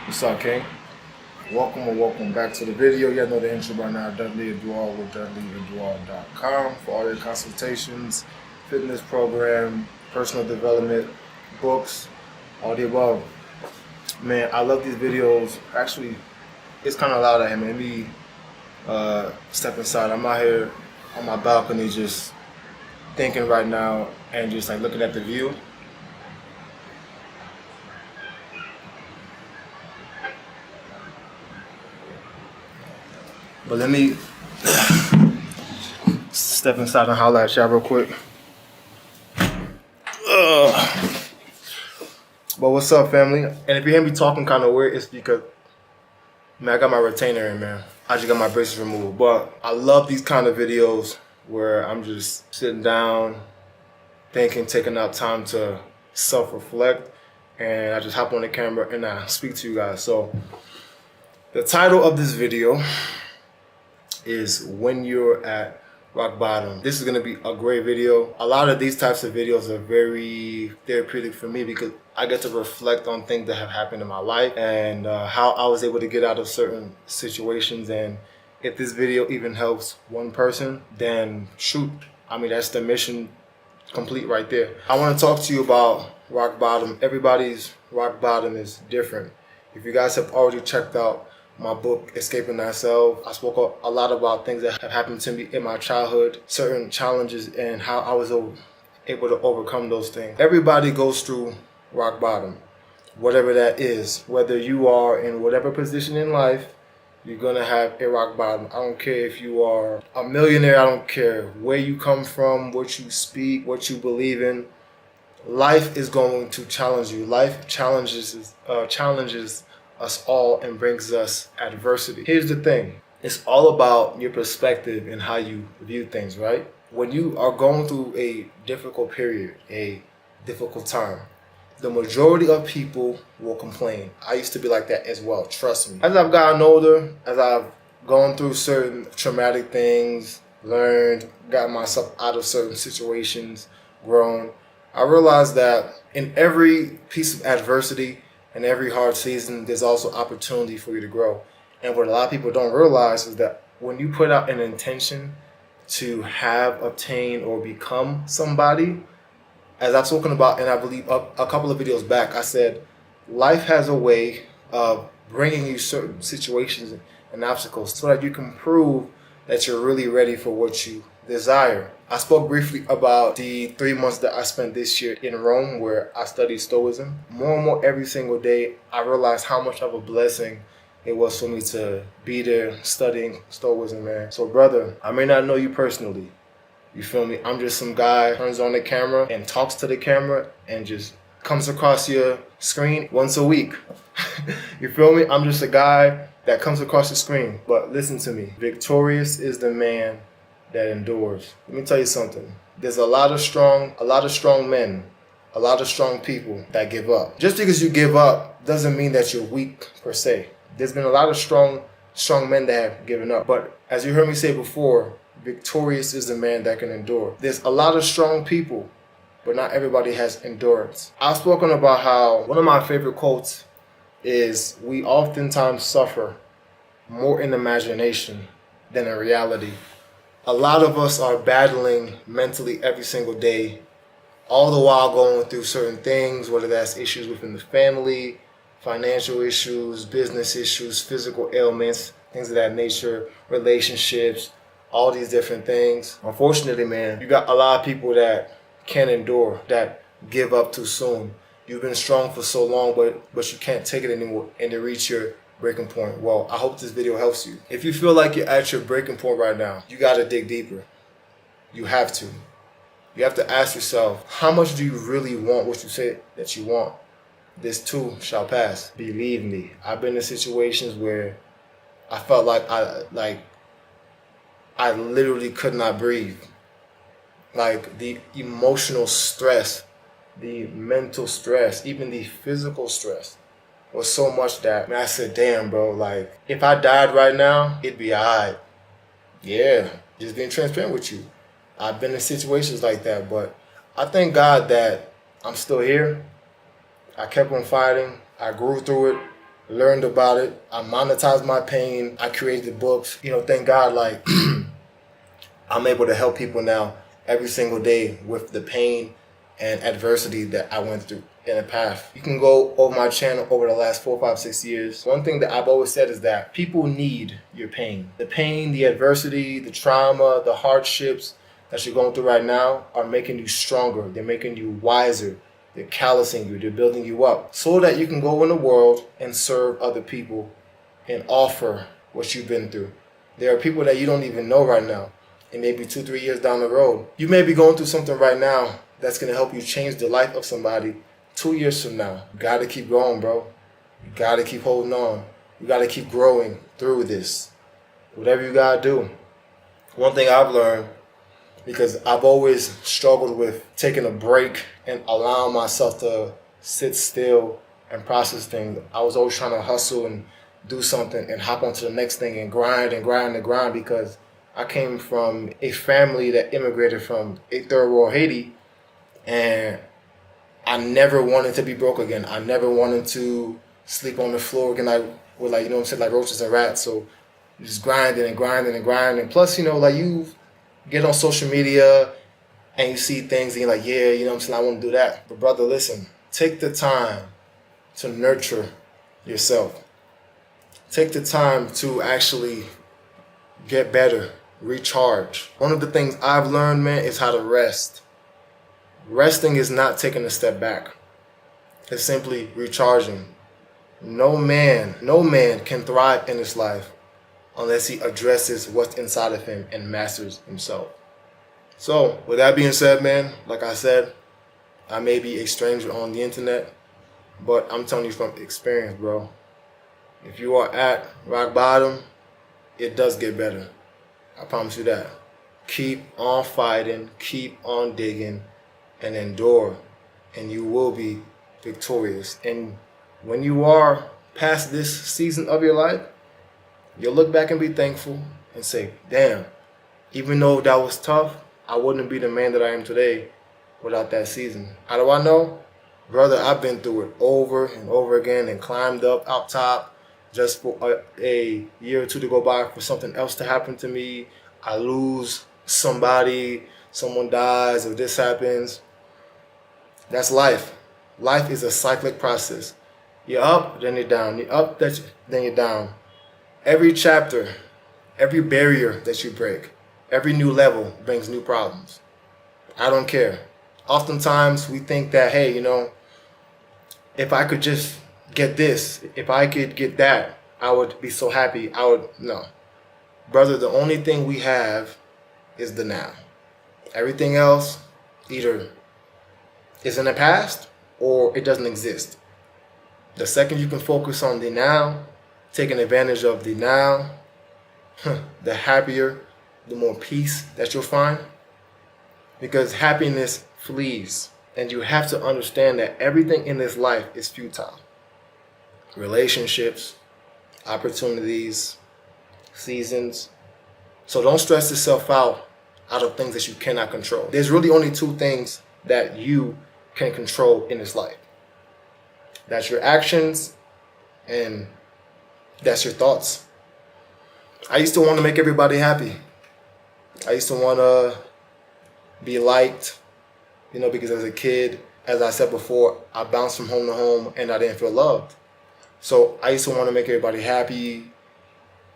What's up, King? Welcome back to the video. You know the intro by now. Dudley, Edouard with DudleyEdouard.com for all your consultations, fitness program, personal development, books, all the above. Man, I love these videos. Actually, it's kind of loud out here, man. Let me step inside. I'm out here on my balcony just thinking right now and just like looking at the view. But let me step inside and holler at y'all real quick. But what's up, family? And if you hear me talking kind of weird, it's because, man, I got my retainer in, man. I just got my braces removed. But I love these kind of videos where I'm just sitting down, thinking, taking out time to self-reflect. And I just hop on the camera and I speak to you guys. So the title of this video is When You're at Rock Bottom. This is going to be a great video. A lot of these types of videos are very therapeutic for me because I get to reflect on things that have happened in my life and how I was able to get out of certain situations. And if this video even helps one person, then shoot, I mean, that's the mission complete right there. I want to talk to you about rock bottom. Everybody's rock bottom is different. If you guys have already checked out my book, Escaping Thyself, I spoke a lot about things that have happened to me in my childhood, certain challenges, and how I was able to overcome those things. Everybody goes through rock bottom, whatever that is. Whether you are in whatever position in life, you're gonna have a rock bottom. I don't care if you are a millionaire, I don't care where you come from, what you speak, what you believe in. Life is going to challenge you. Life challenges us all and brings us adversity. Here's the thing. It's all about your perspective and how you view things, right? When you are going through a difficult period, a difficult time, the majority of people will complain. I used to be like that as well, trust me. As I've gotten older, as I've gone through certain traumatic things, learned, got myself out of certain situations, grown, I realized that in every piece of adversity, in every hard season, there's also opportunity for you to grow. And what a lot of people don't realize is that when you put out an intention to have, obtain, or become somebody, as I've spoken about, and I believe a couple of videos back, I said, life has a way of bringing you certain situations and obstacles so that you can prove that you're really ready for what you desire. I spoke briefly about the 3 months that I spent this year in Rome where I studied Stoicism. More and more every single day, I realized how much of a blessing it was for me to be there studying Stoicism, man. So brother, I may not know you personally. You feel me? I'm just some guy who turns on the camera and talks to the camera and just comes across your screen once a week. You feel me? I'm just a guy that comes across the screen. But listen to me. Victorious is the man that endures. Let me tell you something. There's a lot of strong men, a lot of strong people that give up. Just because you give up doesn't mean that you're weak per se. There's been a lot of strong men that have given up. But as you heard me say before, victorious is the man that can endure. There's a lot of strong people, but not everybody has endurance. I've spoken about how one of my favorite quotes is, we oftentimes suffer more in imagination than in reality. A lot of us are battling mentally every single day, all the while going through certain things, whether that's issues within the family, financial issues, business issues, physical ailments, things of that nature, relationships, all these different things. Unfortunately, man, you got a lot of people that can't endure, that give up too soon. You've been strong for so long, but you can't take it anymore and to reach your breaking point. Well, I hope this video helps you. If you feel like you're at your breaking point right now, you got to dig deeper. You have to. You have to ask yourself, how much do you really want what you say that you want? This too shall pass. Believe me, I've been in situations where I felt like I literally could not breathe. Like the emotional stress, the mental stress, even the physical stress was so much that, man, I said, damn, bro, like, if I died right now, it'd be alright. Yeah, just being transparent with you. I've been in situations like that, but I thank God that I'm still here. I kept on fighting. I grew through it. learned about it. I monetized my pain. I created books. Thank God, like, I'm able to help people now every single day with the pain and adversity that I went through in the past. You can go over my channel over the last 4, 5, 6 years. One thing that I've always said is that people need your pain. The pain, the adversity, the trauma, the hardships that you're going through right now are making you stronger. They're making you wiser. They're callousing you. They're building you up so that you can go in the world and serve other people and offer what you've been through. There are people that you don't even know right now. And maybe 2, 3 years down the road, you may be going through something right now that's going to help you change the life of somebody 2 years from now. You got to keep going, bro. You got to keep holding on. You got to keep growing through this. Whatever you got to do. One thing I've learned, because I've always struggled with taking a break and allowing myself to sit still and process things. I was always trying to hustle and do something and hop onto the next thing and grind and grind and grind, because I came from a family that immigrated from a third world Haiti, and I never wanted to be broke again. I never wanted to sleep on the floor again. I would, like, like roaches and rats. So just grinding and grinding and grinding. Plus, like, you get on social media and you see things and you're like, yeah, I want to do that. But brother, listen, take the time to nurture yourself. Take the time to actually get better. Recharge. One of the things I've learned, man, is how to rest. Resting is not taking a step back. It's simply recharging. No man can thrive in this life unless he addresses what's inside of him and masters himself. So, with that being said, man, like I said, I may be a stranger on the internet, but I'm telling you from experience, bro. If you are at rock bottom, it does get better. I promise you that. Keep on fighting, keep on digging, and endure, and you will be victorious. And when you are past this season of your life, you'll look back and be thankful and say, damn, even though that was tough, I wouldn't be the man that I am today without that season. How do I know? Brother, I've been through it over and over again and climbed up out top just for a year or two to go by for something else to happen to me. I lose somebody, someone dies, or this happens. That's life. Life is a cyclic process. You're up, then you're down. You're up, then you're down. Every chapter, every barrier that you break, every new level brings new problems. I don't care. Oftentimes we think that, hey, if I could just get this, if I could get that, I would be so happy. No. Brother, the only thing we have is the now. Everything else either is in the past or it doesn't exist. The second you can focus on the now, taking advantage of the now, the happier, the more peace that you'll find. Because happiness flees. And you have to understand that everything in this life is futile. Relationships, opportunities, seasons. So don't stress yourself out of things that you cannot control. There's really only two things that you can control in this life. That's your actions and that's your thoughts. I used to want to make everybody happy. I used to want to be liked, because as a kid, as I said before, I bounced from home to home and I didn't feel loved. So I used to want to make everybody happy,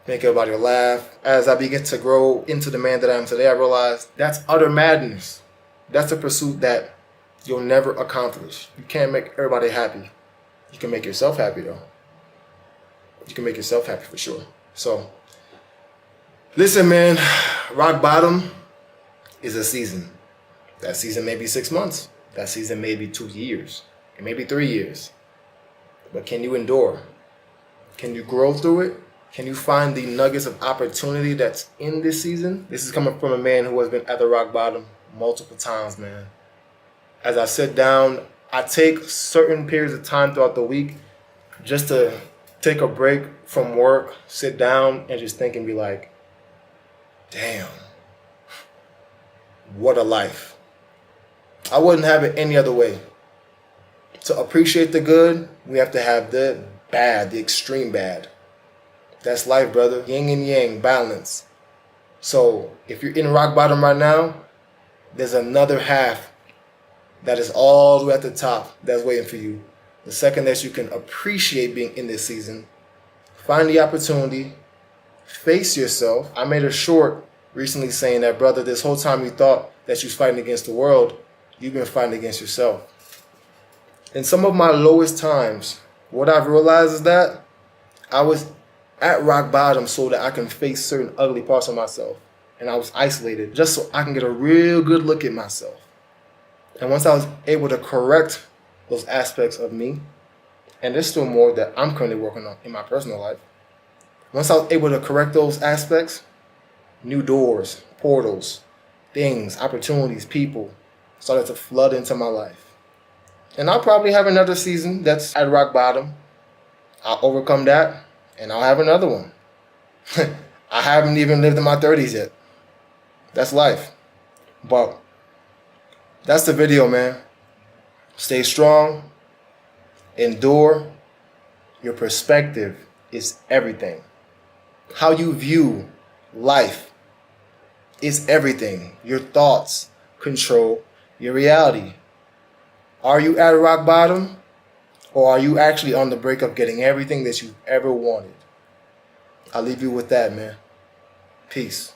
make everybody laugh. As I began to grow into the man that I am today, I realized that's utter madness. That's a pursuit that you'll never accomplish. You can't make everybody happy. You can make yourself happy, though. You can make yourself happy for sure. So, listen, man, rock bottom is a season. That season may be 6 months. That season may be 2 years. It may be 3 years. But can you endure? Can you grow through it? Can you find the nuggets of opportunity that's in this season? This is coming from a man who has been at the rock bottom multiple times, man. As I sit down, I take certain periods of time throughout the week just to take a break from work, sit down, and just think and be like, damn, what a life. I wouldn't have it any other way. To appreciate the good, we have to have the bad, the extreme bad. That's life, brother. Yin and yang, balance. So if you're in rock bottom right now, there's another half that is all the way at the top that's waiting for you. The second that you can appreciate being in this season, find the opportunity, face yourself. I made a short recently saying that, brother, this whole time you thought that you was fighting against the world, you've been fighting against yourself. In some of my lowest times, what I've realized is that I was at rock bottom so that I can face certain ugly parts of myself. And I was isolated just so I can get a real good look at myself. And once I was able to correct those aspects of me, and there's still more that I'm currently working on in my personal life. Once I was able to correct those aspects, new doors, portals, things, opportunities, people started to flood into my life. And I'll probably have another season that's at rock bottom. I'll overcome that, and I'll have another one. I haven't even lived in my 30s yet. That's life. But that's the video, man. Stay strong. Endure. Your perspective is everything. How you view life is everything. Your thoughts control your reality. Are you at rock bottom? Or are you actually on the brink of getting everything that you've ever wanted? I'll leave you with that, man. Peace.